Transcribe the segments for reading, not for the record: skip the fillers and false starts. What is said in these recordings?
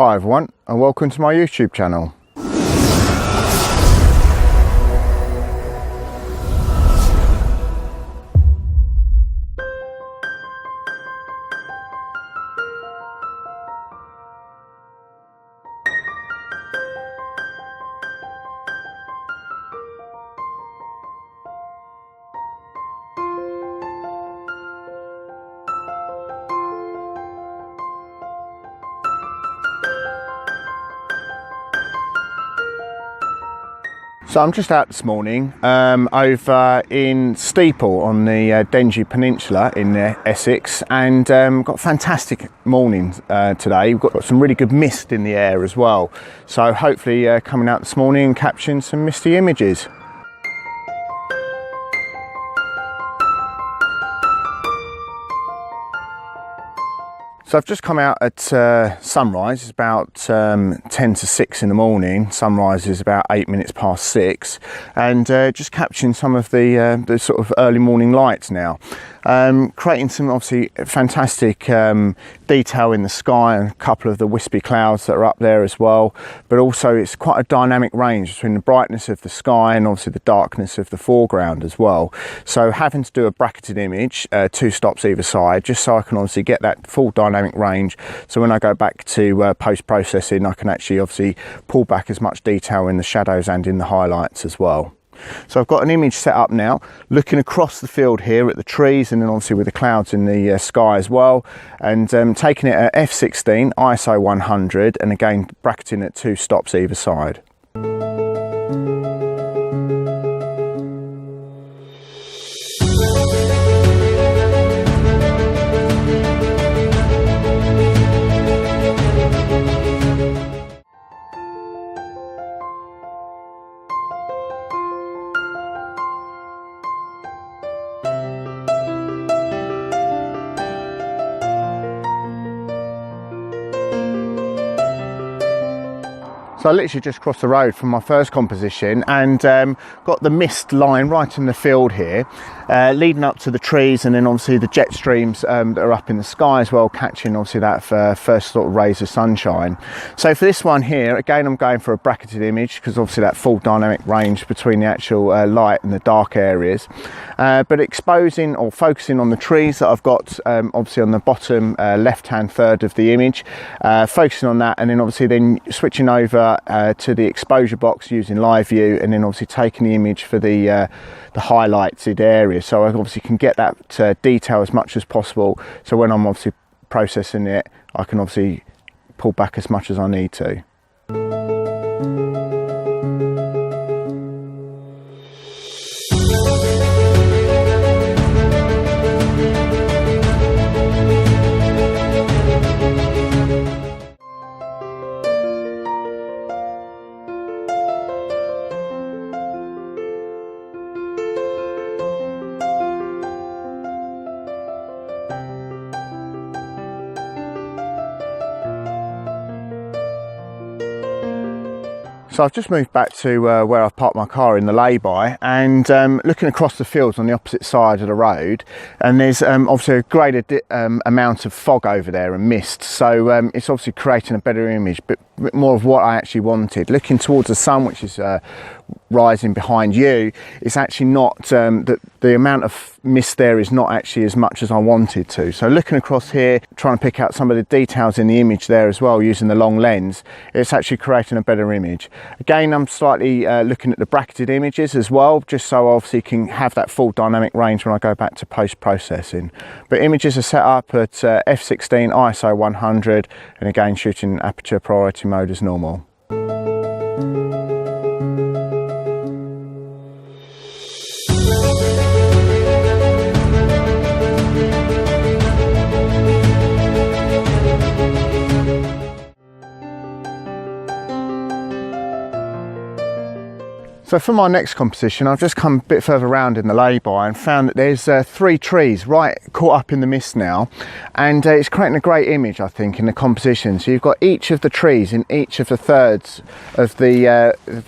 Hi everyone, and welcome to my YouTube channel. So I'm just out this morning over in Steeple on the Dengie Peninsula in Essex, and got a fantastic morning today. We've got some really good mist in the air as well. So hopefully coming out this morning and capturing some misty images. So I've just come out at sunrise. It's about 10 to 6 in the morning. Sunrise is about 8 minutes past 6, and just capturing some of the sort of early morning lights now. Creating some obviously fantastic detail in the sky and a couple of the wispy clouds that are up there as well. But also it's quite a dynamic range between the brightness of the sky and obviously the darkness of the foreground as well. So having to do a bracketed image, 2 stops either side, just so I can obviously get that full dynamic range. So when I go back to post-processing, I can actually obviously pull back as much detail in the shadows and in the highlights as well. So I've got an image set up now, looking across the field here at the trees, and then obviously with the clouds in the sky as well, and taking it at f16 ISO 100, and again bracketing at 2 stops either side. So I literally just crossed the road from my first composition, and got the mist line right in the field here, leading up to the trees, and then obviously the jet streams that are up in the sky as well, catching obviously that first sort of rays of sunshine. So for this one here, again I'm going for a bracketed image, because obviously that full dynamic range between the actual light and the dark areas, but exposing or focusing on the trees that I've got obviously on the bottom left hand third of the image, focusing on that, and then obviously then switching over to the exposure box using live view, and then obviously taking the image for the highlighted area, so I obviously can get that detail as much as possible, so when I'm obviously processing it I can obviously pull back as much as I need to. So I've just moved back to where I've parked my car in the lay-by, and looking across the fields on the opposite side of the road, and there's obviously a greater amount of fog over there and mist, so it's obviously creating a better image, but more of what I actually wanted. Looking towards the sun, which is rising behind you, it's actually not the amount of mist there is not actually as much as I wanted to. So looking across here, trying to pick out some of the details in the image there as well using the long lens, it's actually creating a better image. Again, I'm slightly looking at the bracketed images as well, just so I obviously can have that full dynamic range when I go back to post-processing. But images are set up at f16 ISO 100, and again shooting aperture priority mode as normal. So for my next composition, I've just come a bit further around in the lay-by and found that there's 3 trees right caught up in the mist now, and it's creating a great image, I think, in the composition. So you've got each of the trees in each of the thirds of the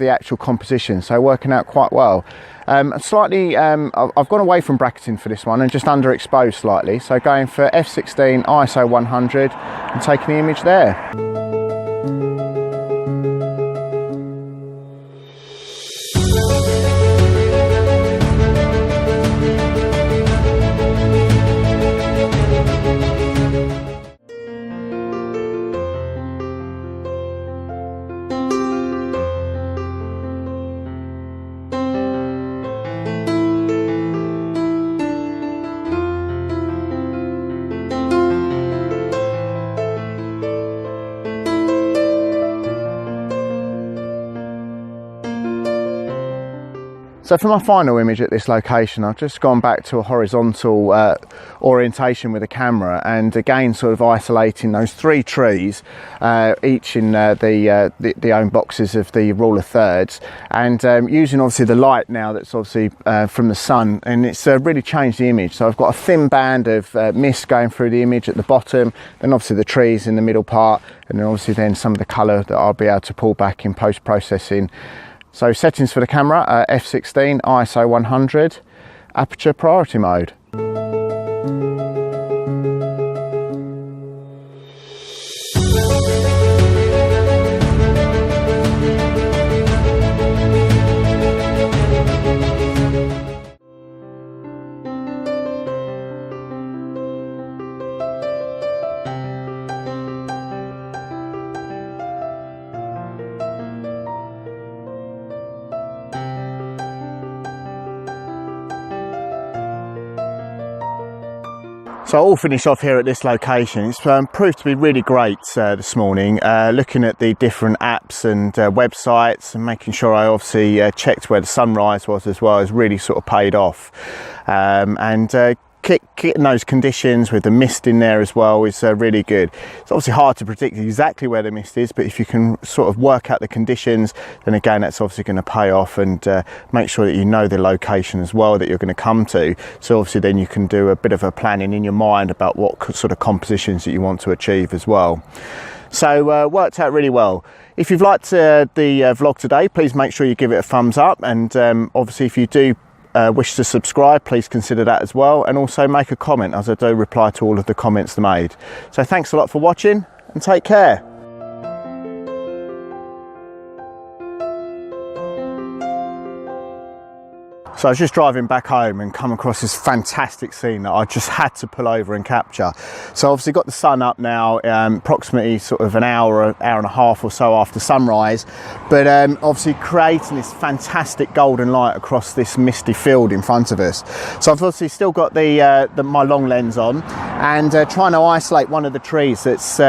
actual composition, so working out quite well. Slightly, I've gone away from bracketing for this one and just underexposed slightly, so going for f16 ISO 100 and taking the image there. So for my final image at this location, I've just gone back to a horizontal orientation with the camera, and again sort of isolating those 3 trees, each in the own boxes of the rule of thirds, and using obviously the light now that's obviously from the sun, and it's really changed the image. So I've got a thin band of mist going through the image at the bottom, then obviously the trees in the middle part, and then obviously then some of the colour that I'll be able to pull back in post-processing. So settings for the camera, f16, ISO 100, aperture priority mode. So I'll finish off here at this location. It's proved to be really great this morning, looking at the different apps and websites, and making sure I obviously checked where the sunrise was as well has really sort of paid off. Getting those conditions with the mist in there as well is really good. It's obviously hard to predict exactly where the mist is, but if you can sort of work out the conditions, then again that's obviously going to pay off, and make sure that you know the location as well that you're going to come to. So obviously then you can do a bit of a planning in your mind about what sort of compositions that you want to achieve as well. So worked out really well. If you've liked the vlog today, please make sure you give it a thumbs up, and obviously if you do wish to subscribe, please consider that as well, and also make a comment, as I do reply to all of the comments made. So thanks a lot for watching, and take care. So I was just driving back home and come across this fantastic scene that I just had to pull over and capture. So obviously got the sun up now, approximately sort of an hour and a half or so after sunrise, but obviously creating this fantastic golden light across this misty field in front of us. So I've obviously still got my long lens on, and trying to isolate one of the trees that's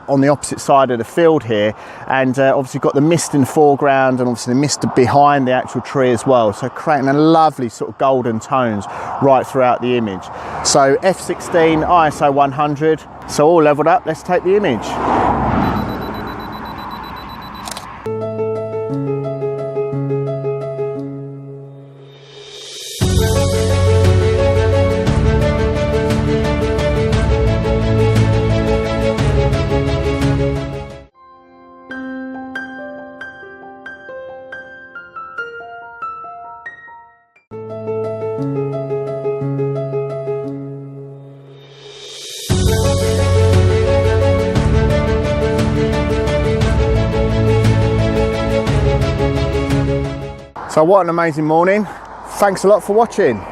on the opposite side of the field here, and obviously got the mist in the foreground and obviously the mist behind the actual tree as well, so creating a lovely sort of golden tones right throughout the image. So f16, ISO 100, so all leveled up. Let's take the image. So what an amazing morning. Thanks a lot for watching.